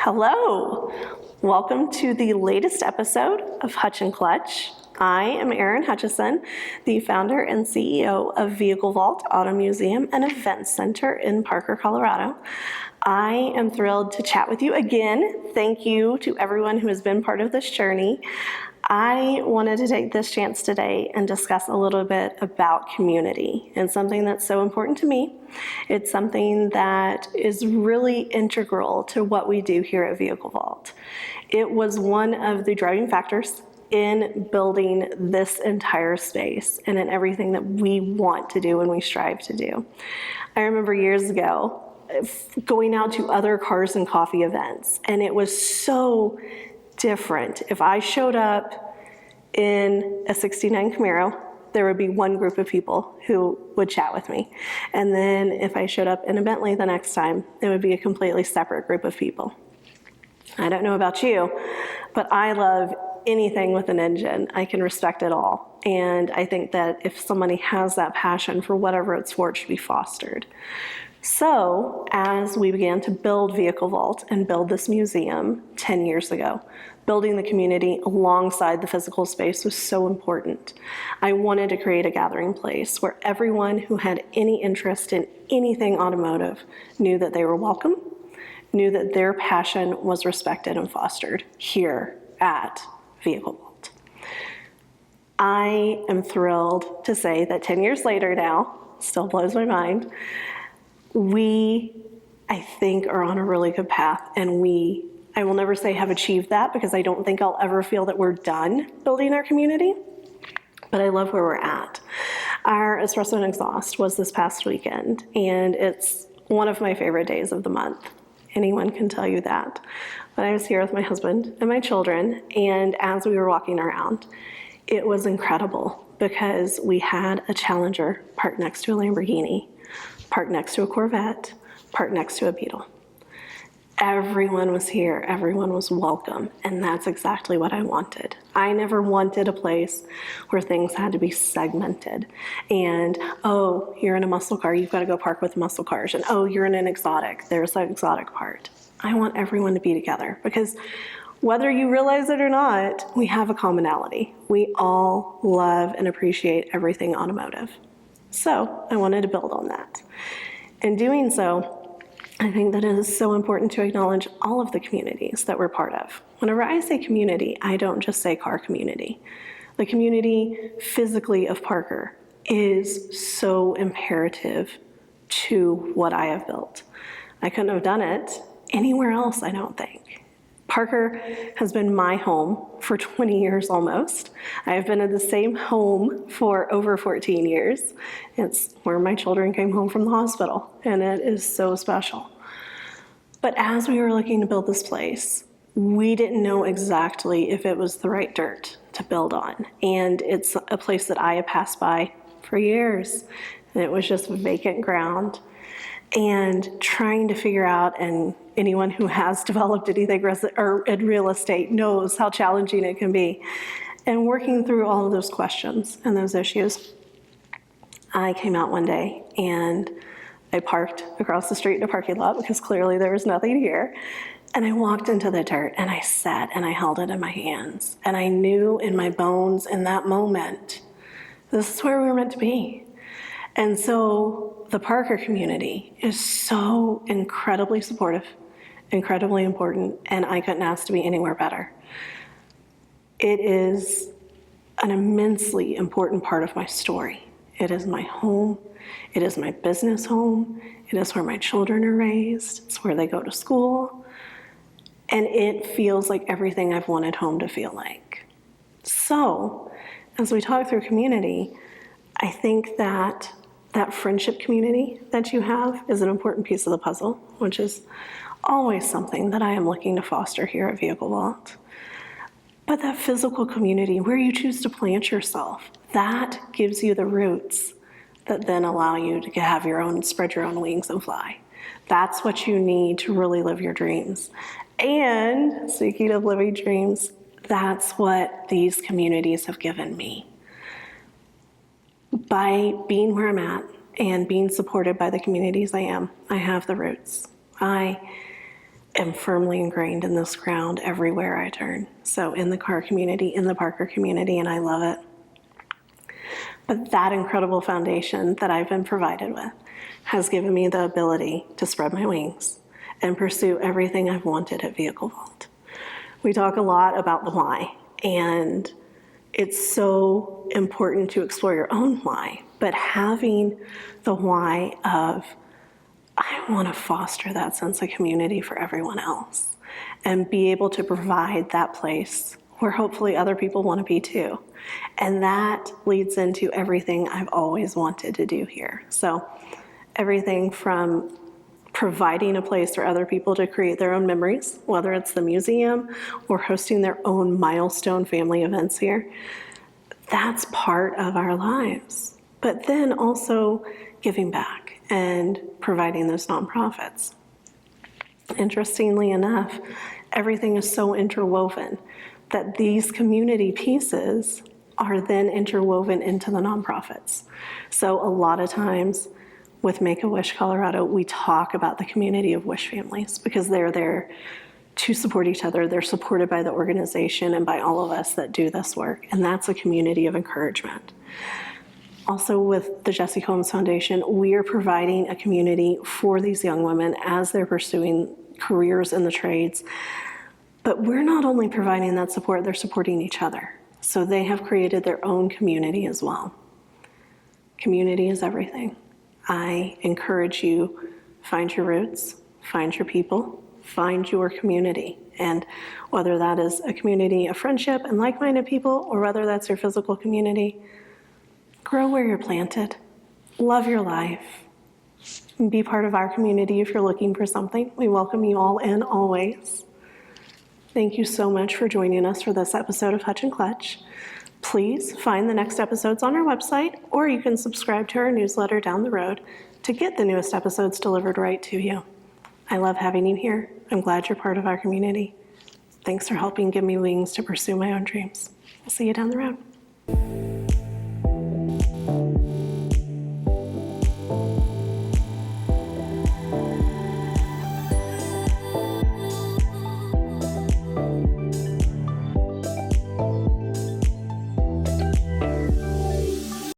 Hello, welcome to the latest episode of Hutch Clutch. I am Erin Hutchison, the founder and CEO of Vehicle Vault Auto Museum and Event Center in Parker, Colorado. I am thrilled to chat with you again. Thank you to everyone who has been part of this journey. I wanted to take this chance today and discuss a little bit about community and something that's so important to me. It's something that is really integral to what we do here at Vehicle Vault. It was one of the driving factors in building this entire space and in everything that we want to do and we strive to do. I remember years ago going out to other cars and coffee events, and it was so different. If I showed up in a 69 Camaro, there would be one group of people who would chat with me. And then if I showed up in a Bentley the next time, it would be a completely separate group of people. I don't know about you, but I love anything with an engine. I can respect it all. And I think that if somebody has that passion for whatever it's for, it should be fostered. So as we began to build Vehicle Vault and build this museum 10 years ago, building the community alongside the physical space was so important. I wanted to create a gathering place where everyone who had any interest in anything automotive knew that they were welcome, knew that their passion was respected and fostered here at Vehicle Vault. I am thrilled to say that 10 years later now, still blows my mind, we, I think, are on a really good path, and I will never say have achieved that because I don't think I'll ever feel that we're done building our community, but I love where we're at. Our Espresso and Exhaust was this past weekend, and it's one of my favorite days of the month. Anyone can tell you that. But I was here with my husband and my children, and as we were walking around, it was incredible because we had a Challenger parked next to a Lamborghini, parked next to a Corvette, parked next to a Beetle. Everyone was here, everyone was welcome, and that's exactly what I wanted. I never wanted a place where things had to be segmented. And, oh, you're in a muscle car, you've got to go park with muscle cars. And, oh, you're in an exotic, there's an exotic part. I want everyone to be together because whether you realize it or not, we have a commonality. We all love and appreciate everything automotive. So I wanted to build on that. In doing so, I think that it is so important to acknowledge all of the communities that we're part of. Whenever I say community, I don't just say car community. The community physically of Parker is so imperative to what I have built. I couldn't have done it anywhere else, I don't think. Parker has been my home for 20 years almost. I have been in the same home for over 14 years. It's where my children came home from the hospital, and it is so special. But as we were looking to build this place, we didn't know exactly if it was the right dirt to build on. And it's a place that I had passed by for years, and it was just vacant ground. And trying to figure out, and anyone who has developed anything in real estate knows how challenging it can be. And working through all of those questions and those issues, I came out one day and I parked across the street in a parking lot because clearly there was nothing here. And I walked into the dirt and I sat and I held it in my hands. And I knew in my bones in that moment, this is where we were meant to be. And so the Parker community is so incredibly supportive, incredibly important, and I couldn't ask to be anywhere better. It is an immensely important part of my story. It is my home. It is my business home. It is where my children are raised. It's where they go to school. And it feels like everything I've wanted home to feel like. So, as we talk through community, I think that friendship community that you have is an important piece of the puzzle, which is always something that I am looking to foster here at Vehicle Vault. But that physical community where you choose to plant yourself, that gives you the roots that then allow you to have spread your own wings and fly. That's what you need to really live your dreams. And speaking of living dreams, that's what these communities have given me. By being where I'm at and being supported by the communities I am, I have the roots. I am firmly ingrained in this ground everywhere I turn. So in the car community, in the Parker community, and I love it. But that incredible foundation that I've been provided with has given me the ability to spread my wings and pursue everything I've wanted at Vehicle Vault. We talk a lot about the why, and it's so important to explore your own why, but having the why of, I want to foster that sense of community for everyone else and be able to provide that place where hopefully other people want to be too. And that leads into everything I've always wanted to do here. So everything from providing a place for other people to create their own memories, whether it's the museum or hosting their own milestone family events here, that's part of our lives. But then also giving back and providing those nonprofits. Interestingly enough, everything is so interwoven that these community pieces are then interwoven into the nonprofits. So a lot of times with Make-A-Wish Colorado, we talk about the community of wish families because they're there to support each other. They're supported by the organization and by all of us that do this work, and that's a community of encouragement. Also with the Jesse Combs Foundation, we are providing a community for these young women as they're pursuing careers in the trades. But we're not only providing that support, they're supporting each other. So they have created their own community as well. Community is everything. I encourage you, find your roots, find your people, find your community. And whether that is a community of friendship and like-minded people, or whether that's your physical community, grow where you're planted, love your life, and be part of our community if you're looking for something. We welcome you all in always. Thank you so much for joining us for this episode of Hutch and Clutch. Please find the next episodes on our website, or you can subscribe to our newsletter down the road to get the newest episodes delivered right to you. I love having you here. I'm glad you're part of our community. Thanks for helping give me wings to pursue my own dreams. I'll see you down the road.